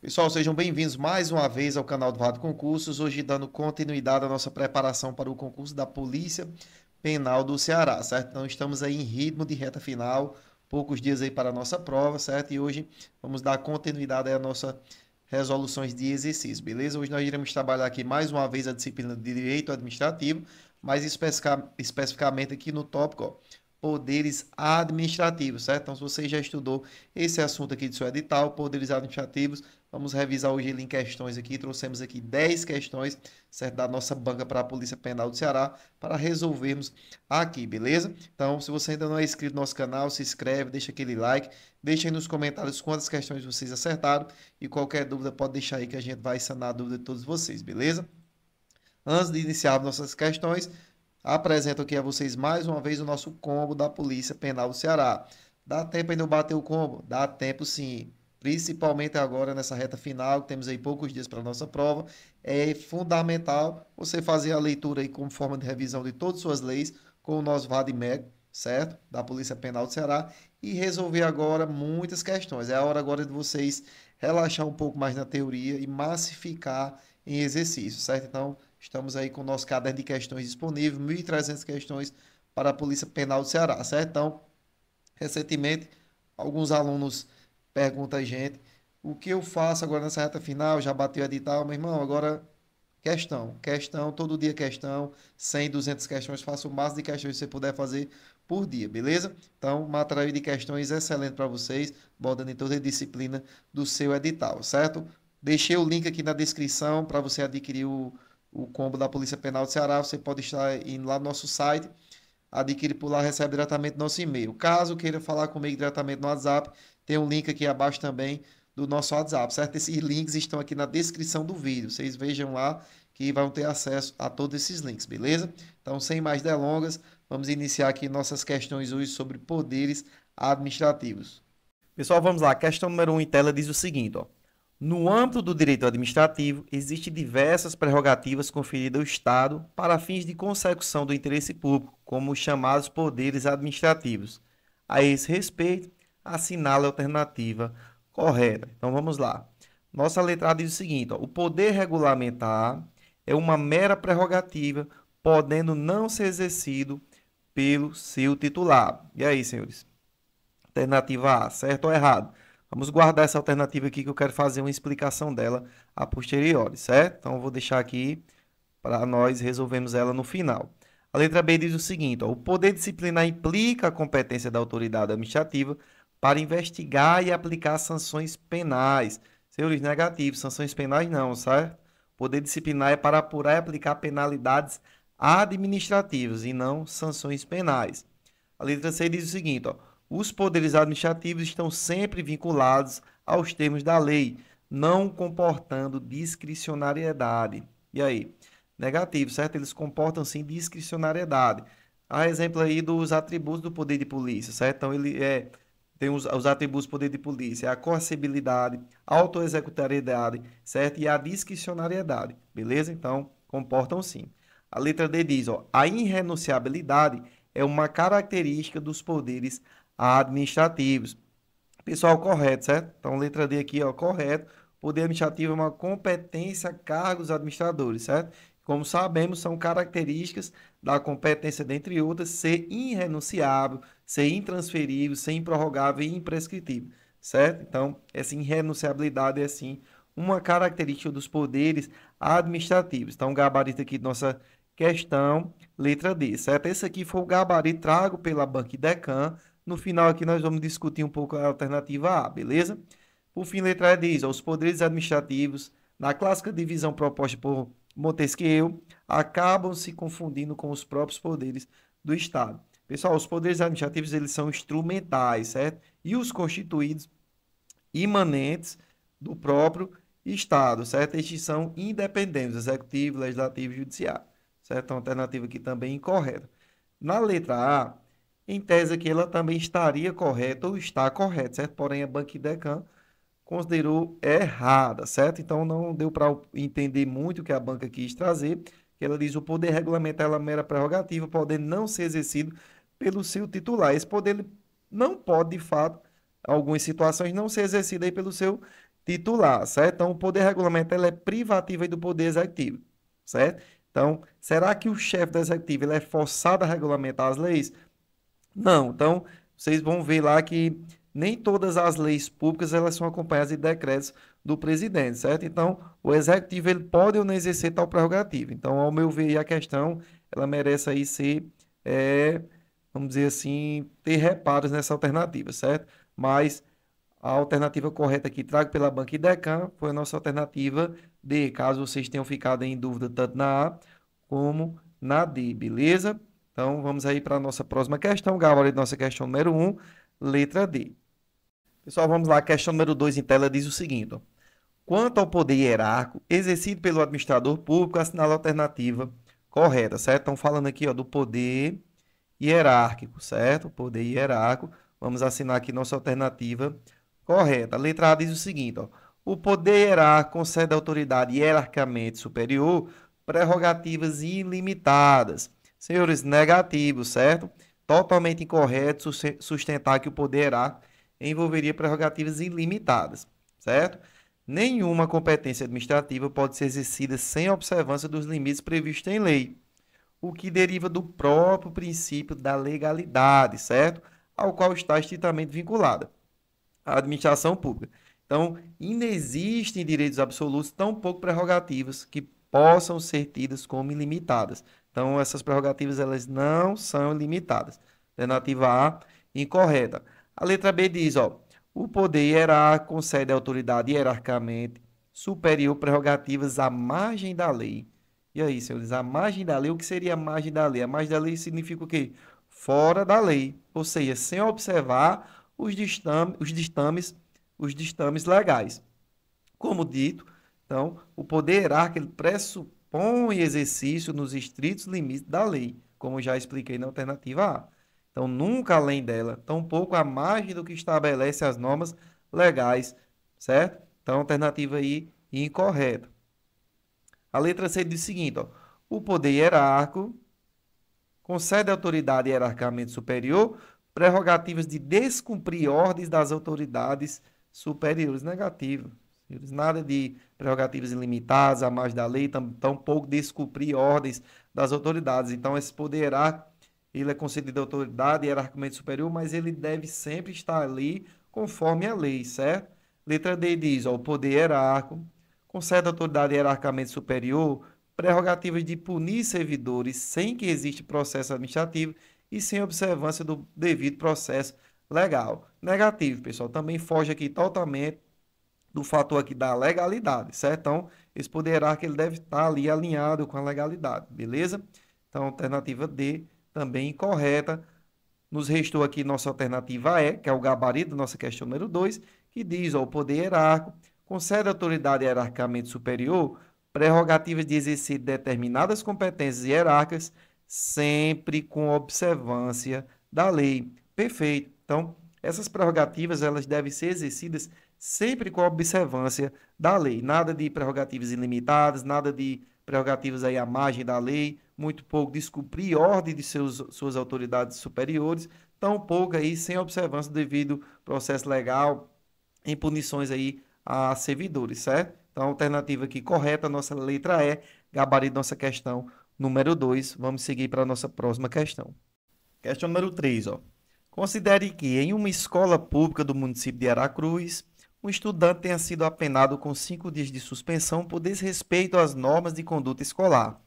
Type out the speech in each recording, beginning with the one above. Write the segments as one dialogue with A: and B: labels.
A: Pessoal, sejam bem-vindos mais uma vez ao canal do Vado Concursos, hoje dando continuidade à nossa preparação para o concurso da Polícia Penal do Ceará, certo? Então estamos aí em ritmo de reta final, poucos dias aí para a nossa prova, certo? E hoje vamos dar continuidade aí à nossa resoluções de exercício, beleza? Hoje nós iremos trabalhar aqui mais uma vez a disciplina de Direito Administrativo, mas especificamente aqui no tópico, ó, poderes administrativos, certo? Então, se você já estudou esse assunto aqui de seu edital, poderes administrativos, vamos revisar hoje ele em questões aqui. Trouxemos aqui 10 questões, certo? Da nossa banca para a Polícia Penal do Ceará, para resolvermos aqui, beleza? Então, se você ainda não é inscrito no nosso canal, se inscreve, deixa aquele like, deixa aí nos comentários quantas questões vocês acertaram e qualquer dúvida pode deixar aí que a gente vai sanar a dúvida de todos vocês, beleza? Antes de iniciar nossas questões, apresento aqui a vocês mais uma vez o nosso combo da Polícia Penal do Ceará. Dá tempo ainda de bater o combo? Dá tempo sim. Principalmente agora nessa reta final, que temos aí poucos dias para a nossa prova, é fundamental você fazer a leitura aí como forma de revisão de todas as suas leis com o nosso VADMEC, certo? Da Polícia Penal do Ceará e resolver agora muitas questões. É a hora agora de vocês relaxar um pouco mais na teoria e massificar em exercício, certo? Então, estamos aí com o nosso caderno de questões disponível, 1.300 questões para a Polícia Penal do Ceará, certo? Então, recentemente, alguns alunos perguntam a gente o que eu faço agora nessa reta final, já bateu o edital, meu irmão, agora questão, todo dia questão, 100, 200 questões, faça o máximo de questões que você puder fazer por dia, beleza? Então, material de questões excelente para vocês, botando em toda a disciplina do seu edital, certo? Deixei o link aqui na descrição para você adquirir o combo da Polícia Penal do Ceará. Você pode estar indo lá no nosso site, adquire por lá, recebe diretamente nosso e-mail. Caso queira falar comigo diretamente no WhatsApp, tem um link aqui abaixo também do nosso WhatsApp, certo? Esses links estão aqui na descrição do vídeo. Vocês vejam lá que vão ter acesso a todos esses links, beleza? Então, sem mais delongas, vamos iniciar aqui nossas questões hoje sobre poderes administrativos. Pessoal, vamos lá. A questão número 1 em tela diz o seguinte, ó. No âmbito do direito administrativo, existem diversas prerrogativas conferidas ao Estado para fins de consecução do interesse público, como os chamados poderes administrativos. A esse respeito, assinale a alternativa correta. Então vamos lá. Nossa letra A diz o seguinte, ó, o poder regulamentar é uma mera prerrogativa, podendo não ser exercido pelo seu titular. E aí, senhores? Alternativa A, certo ou errado? Vamos guardar essa alternativa aqui que eu quero fazer uma explicação dela a posteriori, certo? Então, eu vou deixar aqui para nós resolvermos ela no final. A letra B diz o seguinte, ó, o poder disciplinar implica a competência da autoridade administrativa para investigar e aplicar sanções penais. Senhores, negativo, sanções penais não, certo? Poder disciplinar é para apurar e aplicar penalidades administrativas e não sanções penais. A letra C diz o seguinte, ó, os poderes administrativos estão sempre vinculados aos termos da lei, não comportando discricionariedade. E aí? Negativo, certo? Eles comportam sim discricionariedade. Há exemplo aí dos atributos do poder de polícia, certo? Então ele tem os atributos do poder de polícia, a coercibilidade, a autoexecutariedade, certo? E a discricionariedade, beleza? Então, comportam sim. A letra D diz, ó, a irrenunciabilidade é uma característica dos poderes administrativos. Pessoal, correto, certo? Então, letra D aqui, ó, correto. Poder administrativo é uma competência a cargos administradores, certo? Como sabemos, são características da competência, dentre outras, ser irrenunciável, ser intransferível, ser improrrogável e imprescritível, certo? Então, essa irrenunciabilidade é, sim, uma característica dos poderes administrativos. Então, o gabarito aqui de nossa questão, letra D, certo? Esse aqui foi o gabarito trago pela Banca Idecam. No final aqui nós vamos discutir um pouco a alternativa A, beleza? Por fim, letra E diz, ó, os poderes administrativos, na clássica divisão proposta por Montesquieu, acabam se confundindo com os próprios poderes do Estado. Pessoal, os poderes administrativos, eles são instrumentais, certo? E os constituídos imanentes do próprio Estado, certo? Estes são independentes, executivo, legislativo e judiciário, certo? Então, a alternativa aqui também incorreta. Na letra A, em tese aqui ela também estaria correta ou está correta, certo? Porém, a Banca Idecam considerou errada, certo? Então, não deu para entender muito o que a banca quis trazer, que ela diz o poder regulamentar é mera prerrogativa, poder não ser exercido pelo seu titular. Esse poder não pode, de fato, algumas situações, não ser exercido aí pelo seu titular, certo? Então, o poder regulamentar ele é privativo aí do poder executivo, certo? Então, será que o chefe do executivo ele é forçado a regulamentar as leis? Não. Então, vocês vão ver lá que nem todas as leis públicas elas são acompanhadas de decretos do presidente, certo? Então, o executivo ele pode ou não exercer tal prerrogativa. Então, ao meu ver, a questão ela merece aí ser, vamos dizer assim, ter reparos nessa alternativa, certo? Mas a alternativa correta que trago pela banca IDECAM foi a nossa alternativa D, caso vocês tenham ficado em dúvida tanto na A como na D, beleza? Então, vamos aí para a nossa próxima questão, gabarito, nossa questão número 1, letra D. Pessoal, vamos lá, a questão número 2 em tela diz o seguinte, ó. Quanto ao poder hierárquico exercido pelo administrador público, assinala a alternativa correta, certo? Estão falando aqui, ó, do poder hierárquico, certo? Poder hierárquico. Vamos assinar aqui nossa alternativa correta. A letra A diz o seguinte, ó. O poder hierárquico concede à autoridade hierarquicamente superior prerrogativas ilimitadas. Senhores, negativo, certo? Totalmente incorreto sustentar que o poder hierárquico envolveria prerrogativas ilimitadas, certo? Nenhuma competência administrativa pode ser exercida sem observância dos limites previstos em lei, o que deriva do próprio princípio da legalidade, certo? Ao qual está estritamente vinculada a administração pública. Então, inexistem direitos absolutos, tampouco prerrogativas que possam ser tidas como ilimitadas. Então, essas prerrogativas elas não são limitadas. Alternativa A, incorreta. A letra B diz, ó, o poder hierárquico concede à autoridade hierarquicamente superior prerrogativas à margem da lei. E aí, senhores, a margem da lei, o que seria a margem da lei? A margem da lei significa o quê? Fora da lei, ou seja, sem observar os ditames legais. Como dito, então, o poder hierárquico ele pressupõe exercício nos estritos limites da lei, como já expliquei na alternativa A. Então, nunca além dela, tampouco à margem do que estabelece as normas legais, certo? Então, alternativa aí incorreta. A letra C diz o seguinte, ó, o poder hierárquico concede à autoridade hierarquicamente superior prerrogativas de descumprir ordens das autoridades superiores. Negativo. Nada de prerrogativas ilimitadas, à margem da lei, tampouco descumprir ordens das autoridades. Então, esse poder hierárquico, ele é concedido à autoridade hierarquicamente superior, mas ele deve sempre estar ali conforme a lei, certo? Letra D diz, ó, o poder hierárquico concede à autoridade hierarquicamente superior prerrogativas de punir servidores sem que exista processo administrativo e sem observância do devido processo legal. Negativo, pessoal, também foge aqui totalmente do fator aqui da legalidade, certo? Então, esse poder hierárquico ele deve estar ali alinhado com a legalidade, beleza? Então, alternativa D também incorreta. Nos restou aqui nossa alternativa E, que é o gabarito da nossa questão número 2, que diz, ó, o poder hierárquico concede à autoridade hierarquicamente superior prerrogativas de exercer determinadas competências hierárquicas sempre com observância da lei. Perfeito. Então, essas prerrogativas elas devem ser exercidas sempre com observância da lei. Nada de prerrogativas ilimitadas, nada de prerrogativas aí à margem da lei, muito pouco descumprir ordem de suas autoridades superiores, tão pouco aí sem observância do devido processo legal em punições aí a servidores, certo? Então, a alternativa aqui correta, nossa letra E, gabarito nossa questão número 2. Vamos seguir para a nossa próxima questão. Questão número 3, ó. Considere que em uma escola pública do município de Aracruz, um estudante tenha sido apenado com 5 dias de suspensão por desrespeito às normas de conduta escolar.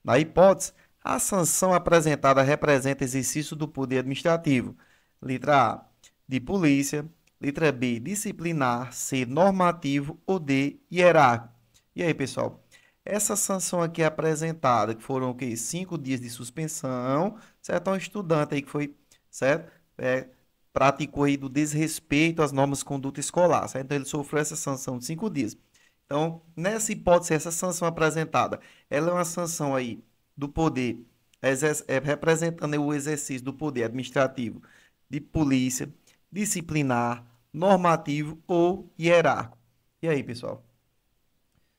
A: Na hipótese, a sanção apresentada representa exercício do poder administrativo. Letra A, de polícia. Letra B, disciplinar. C, normativo. Ou D, hierárquico. E aí, pessoal? Essa sanção aqui apresentada, que foram o quê? 5 dias de suspensão, certo? Um estudante aí que foi, certo? Praticou aí do desrespeito às normas de conduta escolar, certo? Então, ele sofreu essa sanção de 5 dias. Então, nessa hipótese, essa sanção apresentada, ela é uma sanção aí do poder, representando o exercício do poder administrativo de polícia, disciplinar, normativo ou hierárquico. E aí, pessoal?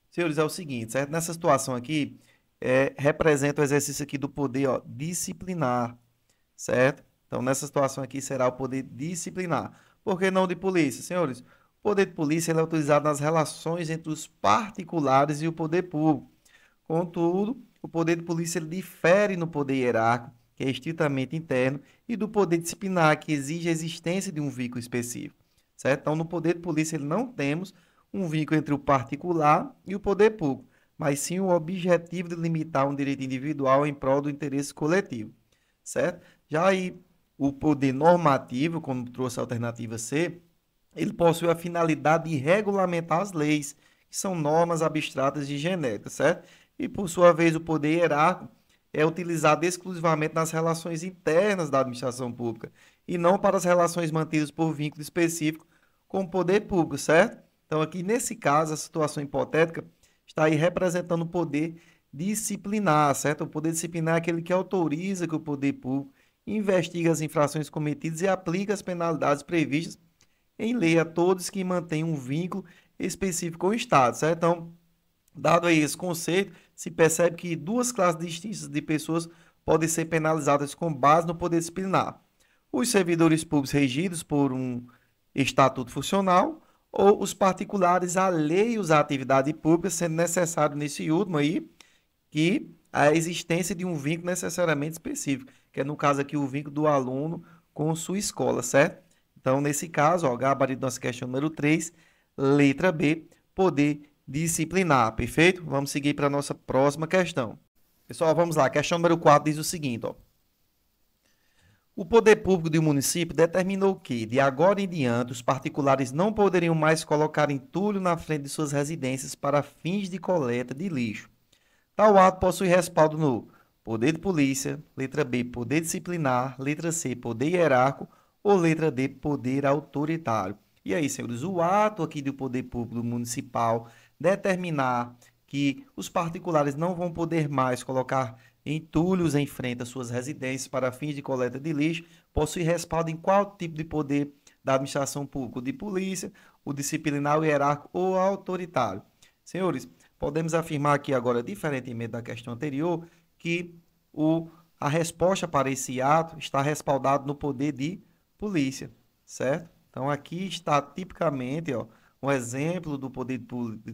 A: Senhores, é o seguinte, certo? Nessa situação aqui, representa o exercício aqui do poder, ó, disciplinar, certo? Então, nessa situação aqui será o poder disciplinar. Por que não de polícia, senhores? O poder de polícia ele é utilizado nas relações entre os particulares e o poder público. Contudo, o poder de polícia ele difere no poder hierárquico, que é estritamente interno, e do poder disciplinar, que exige a existência de um vínculo específico. Certo? Então, no poder de polícia ele não temos um vínculo entre o particular e o poder público, mas sim o objetivo de limitar um direito individual em prol do interesse coletivo. Certo? Já aí, o poder normativo, como trouxe a alternativa C, ele possui a finalidade de regulamentar as leis, que são normas abstratas e genéricas, certo? E, por sua vez, o poder hierárquico é utilizado exclusivamente nas relações internas da administração pública e não para as relações mantidas por vínculo específico com o poder público, certo? Então, aqui nesse caso, a situação hipotética está aí representando o poder disciplinar, certo? O poder disciplinar é aquele que autoriza que o poder público investigue as infrações cometidas e aplica as penalidades previstas em lei a todos que mantêm um vínculo específico com o Estado, certo? Então, dado aí esse conceito, se percebe que duas classes distintas de pessoas podem ser penalizadas com base no poder disciplinar. Os servidores públicos regidos por um estatuto funcional ou os particulares alheios à atividade pública, sendo necessário nesse último aí que a existência de um vínculo necessariamente específico, que é no caso aqui o vínculo do aluno com sua escola, certo? Então, nesse caso, ó, gabarito da nossa questão número 3, letra B, poder disciplinar, perfeito? Vamos seguir para a nossa próxima questão. Pessoal, vamos lá. A questão número 4 diz o seguinte, ó. O poder público de um município determinou que, de agora em diante, os particulares não poderiam mais colocar entulho na frente de suas residências para fins de coleta de lixo. Tal ato possui respaldo no poder de polícia, letra B, poder disciplinar, letra C, poder hierárquico ou letra D, poder autoritário. E aí, senhores, o ato aqui do poder público municipal determinar que os particulares não vão poder mais colocar entulhos em frente às suas residências para fins de coleta de lixo, possui respaldo em qual tipo de poder da administração pública? O de polícia, o disciplinar, o hierárquico ou autoritário? Senhores, podemos afirmar aqui agora, diferentemente da questão anterior, que a resposta para esse ato está respaldado no poder de polícia, certo? Então, aqui está tipicamente, ó, um exemplo do poder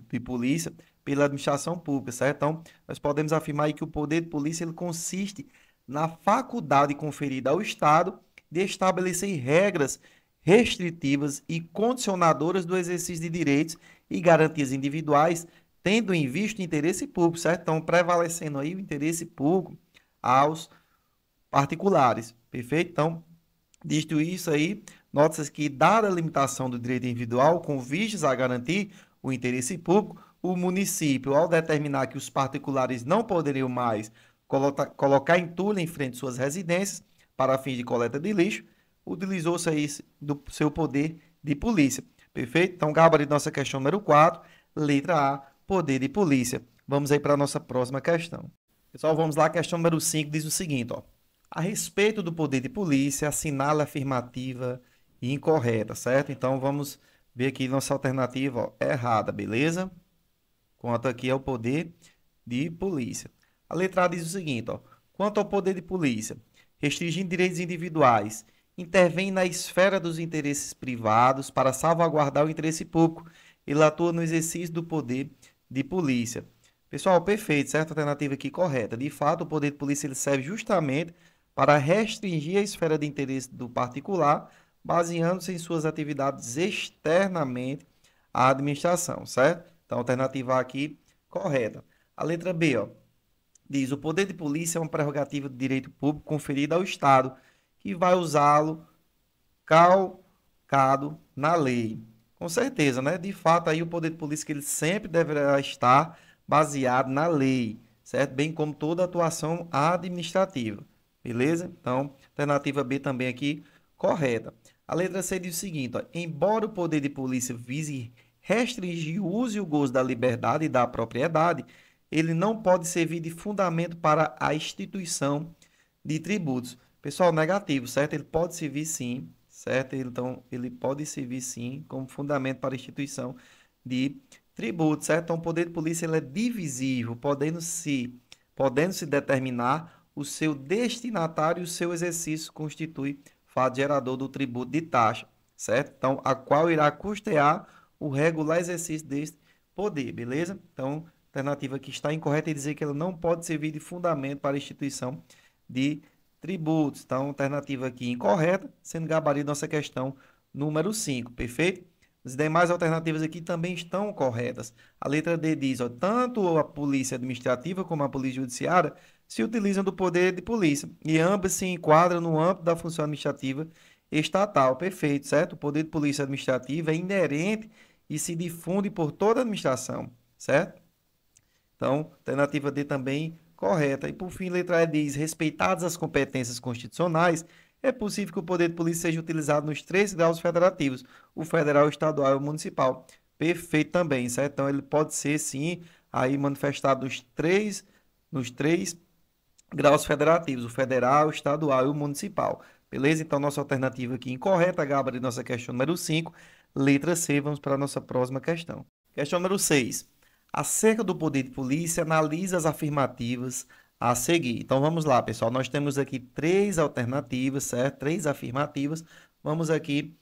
A: de polícia pela administração pública, certo? Então, nós podemos afirmar aí que o poder de polícia ele consiste na faculdade conferida ao Estado de estabelecer regras restritivas e condicionadoras do exercício de direitos e garantias individuais, tendo em vista o interesse público, certo? Então, prevalecendo aí o interesse público aos particulares, perfeito? Então, dito isso aí, nota-se que, dada a limitação do direito individual, com vistas a garantir o interesse público, o município, ao determinar que os particulares não poderiam mais colocar entulho em frente às suas residências para fins de coleta de lixo, utilizou-se aí do seu poder de polícia. Perfeito? Então, gabarito nossa questão número 4, letra A, poder de polícia. Vamos aí para a nossa próxima questão. Pessoal, vamos lá, a questão número 5 diz o seguinte, ó. A respeito do poder de polícia, assinala a afirmativa e incorreta, certo? Então, vamos ver aqui nossa alternativa, ó, errada, beleza? Quanto aqui é o poder de polícia. A letra A diz o seguinte, ó. Quanto ao poder de polícia, restringindo direitos individuais, intervém na esfera dos interesses privados para salvaguardar o interesse público. Ele atua no exercício do poder de polícia. Pessoal, perfeito, certo? Alternativa aqui correta. De fato, o poder de polícia ele serve justamente para restringir a esfera de interesse do particular, baseando-se em suas atividades externamente à administração, certo? Então, alternativa aqui correta. A letra B, ó, diz: o poder de polícia é uma prerrogativa de direito público conferida ao Estado, que vai usá-lo calcado na lei. Com certeza, né? De fato, aí o poder de polícia que ele sempre deverá estar baseado na lei, certo? Bem como toda atuação administrativa. Beleza? Então, alternativa B também aqui correta. A letra C diz o seguinte, ó, embora o poder de polícia vise restringir o uso e o gozo da liberdade e da propriedade, ele não pode servir de fundamento para a instituição de tributos. Pessoal, negativo, certo? Ele pode servir sim, certo? Então, ele pode servir sim como fundamento para a instituição de tributos, certo? Então, o poder de polícia ele é divisível, podendo-se determinar o seu destinatário e o seu exercício constitui fato gerador do tributo de taxa, certo? Então, a qual irá custear o regular exercício deste poder, beleza? Então, a alternativa que está incorreta é dizer que ela não pode servir de fundamento para a instituição de tributos. Então, alternativa aqui incorreta, sendo gabarito nossa questão número 5, perfeito? As demais alternativas aqui também estão corretas. A letra D diz, ó, tanto a polícia administrativa como a polícia judiciária se utilizam do poder de polícia e ambas se enquadram no âmbito da função administrativa estatal. Perfeito, certo? O poder de polícia administrativa é inerente e se difunde por toda a administração, certo? Então, alternativa D também correta. E por fim, letra E diz, respeitadas as competências constitucionais, é possível que o poder de polícia seja utilizado nos 3 graus federativos, o federal, o estadual e o municipal. Perfeito também, certo? Então, ele pode ser, sim, aí manifestado nos três graus federativos, o federal, o estadual e o municipal. Beleza? Então, nossa alternativa aqui incorreta, gabarito de nossa questão número 5, letra C, vamos para a nossa próxima questão. Questão número 6. Acerca do poder de polícia, analisa as afirmativas a seguir. Então, vamos lá, pessoal. Nós temos aqui 3 alternativas, certo? 3 afirmativas. Vamos aqui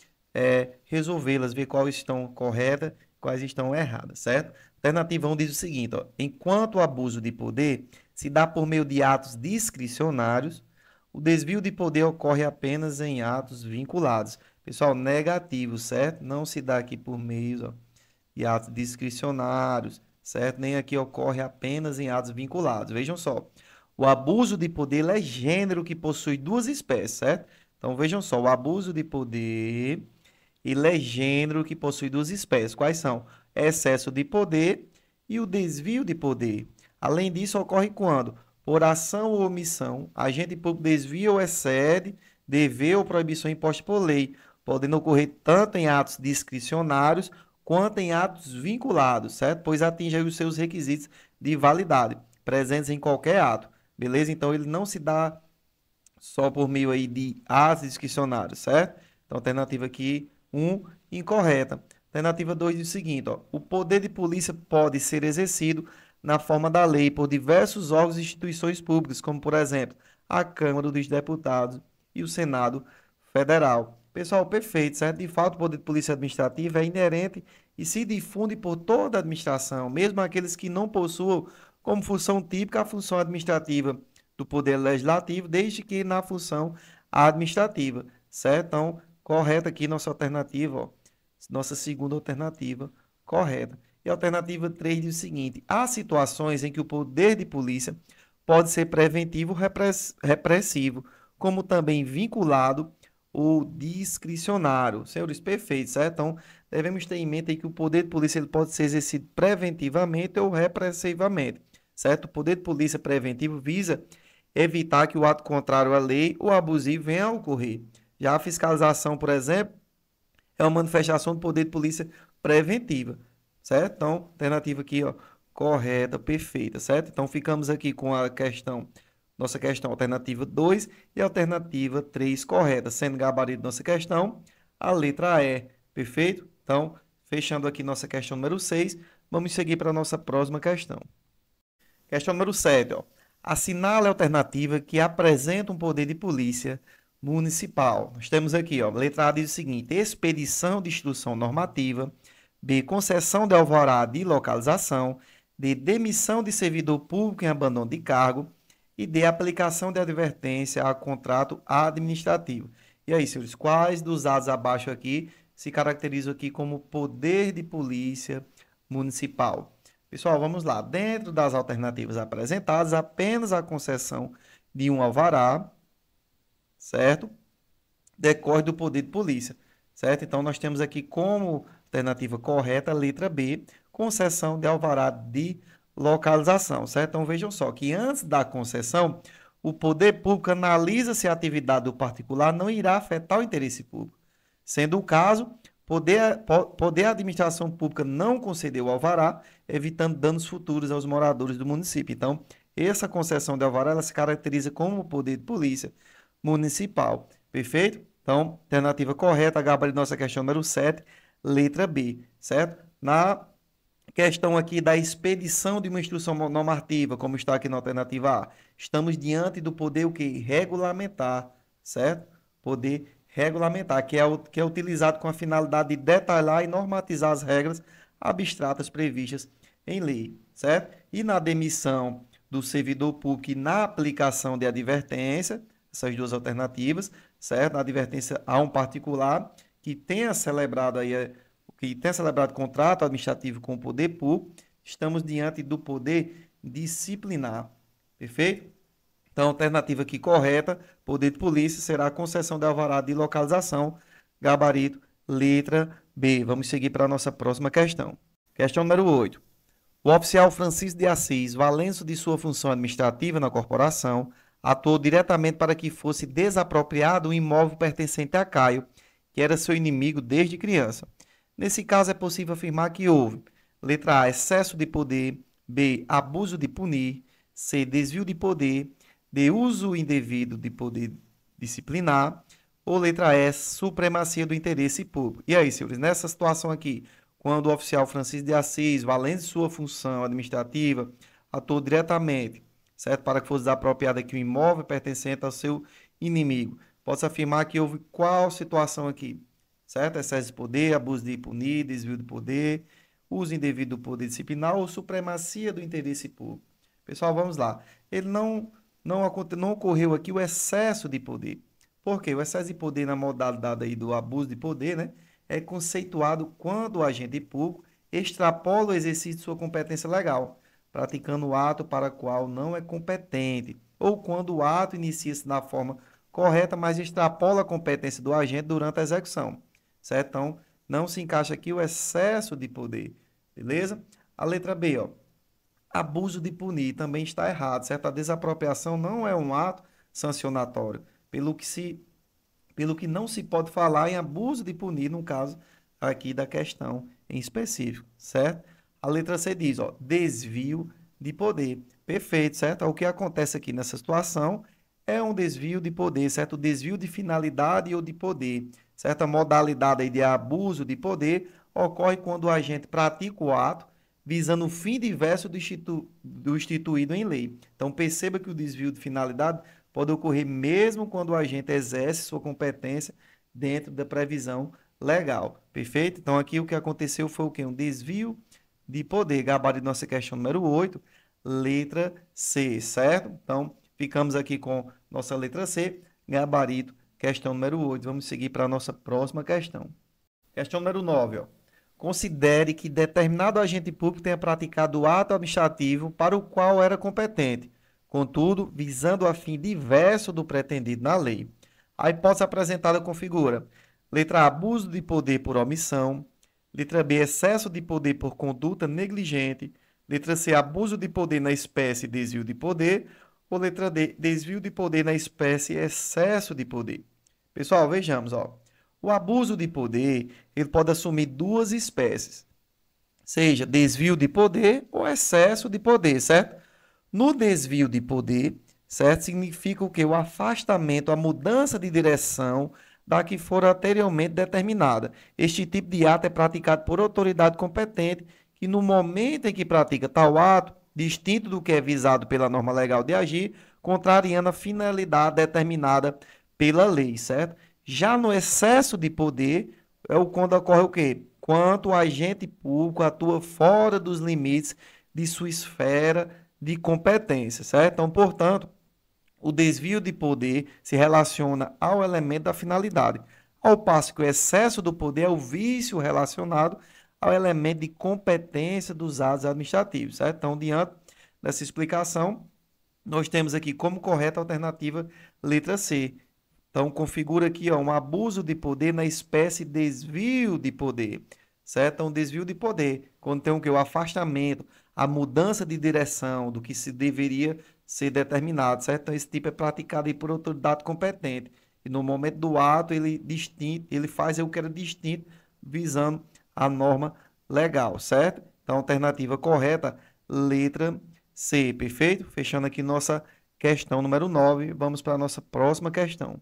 A: resolvê-las, ver quais estão corretas, quais estão erradas, certo? Alternativa 1 diz o seguinte, ó, enquanto o abuso de poder se dá por meio de atos discricionários, o desvio de poder ocorre apenas em atos vinculados. Pessoal, negativo, certo? Não se dá aqui por meio, ó, de atos discricionários, certo? Nem aqui ocorre apenas em atos vinculados. Vejam só, o abuso de poder é gênero que possui 2 espécies, certo? Então, vejam só, o abuso de poder, ele é gênero que possui 2 espécies. Quais são? Excesso de poder e o desvio de poder. Além disso, ocorre quando, por ação ou omissão, agente público desvia ou excede dever ou proibição imposta por lei, podendo ocorrer tanto em atos discricionários quanto em atos vinculados, certo? Pois atinge os seus requisitos de validade, presentes em qualquer ato, beleza? Então, ele não se dá só por meio aí de atos discricionários, certo? Então, alternativa aqui, 1, incorreta. Alternativa 2 diz o seguinte, ó, o poder de polícia pode ser exercido na forma da lei por diversos órgãos e instituições públicas, como, por exemplo, a Câmara dos Deputados e o Senado Federal. Pessoal, perfeito, certo? De fato, o poder de polícia administrativa é inerente e se difunde por toda a administração, mesmo aqueles que não possuam como função típica a função administrativa do poder legislativo, desde que na função administrativa, certo? Então, correta aqui nossa alternativa, ó, nossa segunda alternativa correta. E a alternativa 3 diz o seguinte, há situações em que o poder de polícia pode ser preventivo ou repressivo, como também vinculado ou discricionário. Senhores, perfeito, certo? Então, devemos ter em mente aí que o poder de polícia ele pode ser exercido preventivamente ou repressivamente, certo? O poder de polícia preventivo visa evitar que o ato contrário à lei ou abusivo venha a ocorrer. Já a fiscalização, por exemplo, é uma manifestação do poder de polícia preventiva, certo? Então, alternativa aqui, ó, correta, perfeita, certo? Então, ficamos aqui com a questão, nossa questão alternativa 2 e alternativa 3 correta, sendo gabarito nossa questão, a letra E, perfeito? Então, fechando aqui nossa questão número 6, vamos seguir para a nossa próxima questão. Questão número 7, ó. Assinale a alternativa que apresenta um poder de polícia municipal. Nós temos aqui, ó, letra A diz o seguinte, expedição de instrução normativa, B, concessão de alvará de localização, D, demissão de servidor público em abandono de cargo e D, aplicação de advertência a contrato administrativo. E aí, senhores, quais dos dados abaixo aqui se caracterizam aqui como poder de polícia municipal? Pessoal, vamos lá. Dentro das alternativas apresentadas, apenas a concessão de um alvará, certo? Decorre do poder de polícia, certo? Então, nós temos aqui como alternativa correta a letra B, concessão de alvará de localização, certo? Então, vejam só que antes da concessão, o poder público analisa se a atividade do particular não irá afetar o interesse público. Sendo o caso, poder a administração pública não conceder o alvará, evitando danos futuros aos moradores do município. Então, essa concessão de alvará ela se caracteriza como poder de polícia municipal. Perfeito? Então, alternativa correta, gabarito nossa questão número 7, letra B, certo? Na questão aqui da expedição de uma instrução normativa, como está aqui na alternativa A, estamos diante do poder o quê? Regulamentar, certo? Poder regulamentar, que é utilizado com a finalidade de detalhar e normatizar as regras abstratas previstas em lei, certo? E na demissão do servidor público e na aplicação de advertência, essas duas alternativas, certo? Na advertência a um particular que tenha celebrado contrato administrativo com o poder público, estamos diante do poder disciplinar, perfeito? Então, a alternativa aqui correta, poder de polícia, será a concessão de alvará de localização, gabarito, letra B. Vamos seguir para a nossa próxima questão. Questão número 8. O oficial Francisco de Assis, valenço de sua função administrativa na corporação, atuou diretamente para que fosse desapropriado um imóvel pertencente a Caio, que era seu inimigo desde criança. Nesse caso, é possível afirmar que houve, letra A, excesso de poder, B, abuso de punir, C, desvio de poder, D, uso indevido de poder disciplinar, ou letra E, supremacia do interesse público. E aí, senhores, nessa situação aqui, quando o oficial Francisco de Assis, valendo de sua função administrativa, atuou diretamente, certo, para que fosse desapropriado aqui o imóvel pertencente ao seu inimigo, pode-se afirmar que houve qual situação aqui? Certo? Excesso de poder, abuso de punir, desvio de poder, uso indevido do poder disciplinar ou supremacia do interesse público. Pessoal, vamos lá. Ele não ocorreu aqui o excesso de poder. Por quê? O excesso de poder na modalidade aí do abuso de poder, né, é conceituado quando o agente público extrapola o exercício de sua competência legal, praticando o ato para o qual não é competente, ou quando o ato inicia-se da forma correta, mas extrapola a competência do agente durante a execução, certo? Então, não se encaixa aqui o excesso de poder, beleza? A letra B, ó. Abuso de punir também está errado, certo? A desapropriação não é um ato sancionatório, pelo que não se pode falar em abuso de punir, no caso aqui da questão em específico, certo? A letra C diz, ó, desvio de poder. Perfeito, certo? O que acontece aqui nessa situação é um desvio de poder, certo? Desvio de finalidade ou de poder, certa modalidade aí de abuso de poder ocorre quando o agente pratica o ato visando o fim diverso do instituído em lei. Então, perceba que o desvio de finalidade pode ocorrer mesmo quando o agente exerce sua competência dentro da previsão legal. Perfeito? Então, aqui o que aconteceu foi o quê? Um desvio de poder. Gabarito nossa questão número 8, letra C, certo? Então, ficamos aqui com nossa letra C, gabarito, questão número 8. Vamos seguir para a nossa próxima questão. Questão número 9, ó. Considere que determinado agente público tenha praticado o ato administrativo para o qual era competente, contudo, visando a fim diverso do pretendido na lei. A hipótese apresentada configura: letra A, abuso de poder por omissão, letra B, excesso de poder por conduta negligente, letra C, abuso de poder na espécie desvio de poder, ou letra D, desvio de poder na espécie excesso de poder. Pessoal, vejamos, ó. O abuso de poder, ele pode assumir duas espécies, seja desvio de poder ou excesso de poder, certo? No desvio de poder, certo? Significa o quê? O afastamento, a mudança de direção da que for anteriormente determinada. Este tipo de ato é praticado por autoridade competente que no momento em que pratica tal ato, distinto do que é visado pela norma legal de agir, contrariando a finalidade determinada pela lei, certo? Já no excesso de poder, quando ocorre o quê? Quando o agente público atua fora dos limites de sua esfera de competência, certo? Então, portanto, o desvio de poder se relaciona ao elemento da finalidade, ao passo que o excesso do poder é o vício relacionado ao elemento de competência dos atos administrativos, certo? Então, diante dessa explicação, nós temos aqui como correta a alternativa letra C. Então, configura aqui, ó, um abuso de poder na espécie desvio de poder, certo? Então, desvio de poder, quando tem o quê? O afastamento, a mudança de direção do que se deveria ser determinado, certo? Então, esse tipo é praticado aí por autoridade competente. E no momento do ato, ele faz o que era distinto, visando a norma legal, certo? Então, alternativa correta, letra C, perfeito? Fechando aqui nossa questão número 9, vamos para a nossa próxima questão.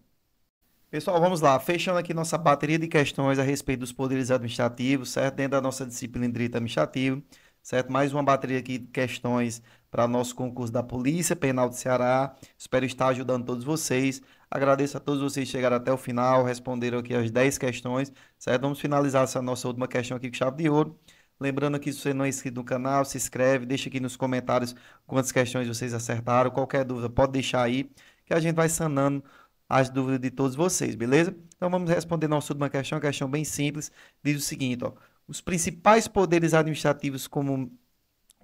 A: Pessoal, vamos lá, fechando aqui nossa bateria de questões a respeito dos poderes administrativos, certo? Dentro da nossa disciplina de Direito Administrativo, certo? Mais uma bateria aqui de questões para nosso concurso da Polícia Penal do Ceará. Espero estar ajudando todos vocês Agradeço a todos vocês que chegaram até o final, responderam aqui as 10 questões, certo? Vamos finalizar essa nossa última questão aqui com chave de ouro. Lembrando que se você não é inscrito no canal, se inscreve, deixa aqui nos comentários quantas questões vocês acertaram. Qualquer dúvida pode deixar aí, que a gente vai sanando as dúvidas de todos vocês, beleza? Então vamos responder nossa última questão, uma questão bem simples. Diz o seguinte, ó: os principais poderes administrativos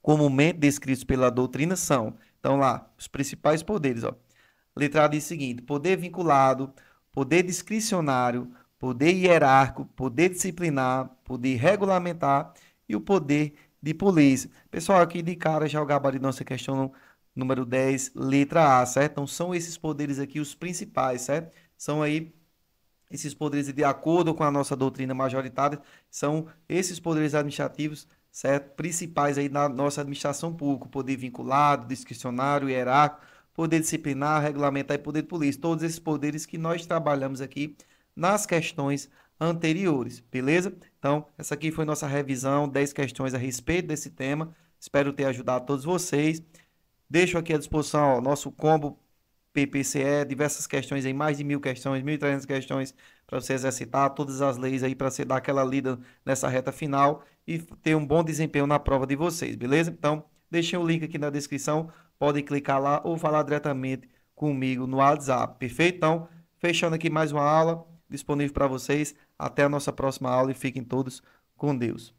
A: comumente descritos pela doutrina são, então lá, os principais poderes, ó. Letra A diz o seguinte: poder vinculado, poder discricionário, poder hierárquico, poder disciplinar, poder regulamentar e o poder de polícia. Pessoal, aqui de cara já o gabarito da nossa questão número 10, letra A, certo? Então são esses poderes aqui os principais, certo? São aí esses poderes, de acordo com a nossa doutrina majoritária, são esses poderes administrativos, certo? Principais aí na nossa administração pública: poder vinculado, discricionário, hierárquico, poder disciplinar, regulamentar e poder de polícia. Todos esses poderes que nós trabalhamos aqui nas questões anteriores, beleza? Então, essa aqui foi nossa revisão, 10 questões a respeito desse tema. Espero ter ajudado todos vocês. Deixo aqui à disposição o nosso combo PPCE, diversas questões aí, mais de 1000 questões, 1300 questões para você exercitar, todas as leis aí para você dar aquela lida nessa reta final e ter um bom desempenho na prova de vocês, beleza? Então, deixei o link aqui na descrição, podem clicar lá ou falar diretamente comigo no WhatsApp, perfeito? Então, fechando aqui mais uma aula disponível para vocês. Até a nossa próxima aula e fiquem todos com Deus.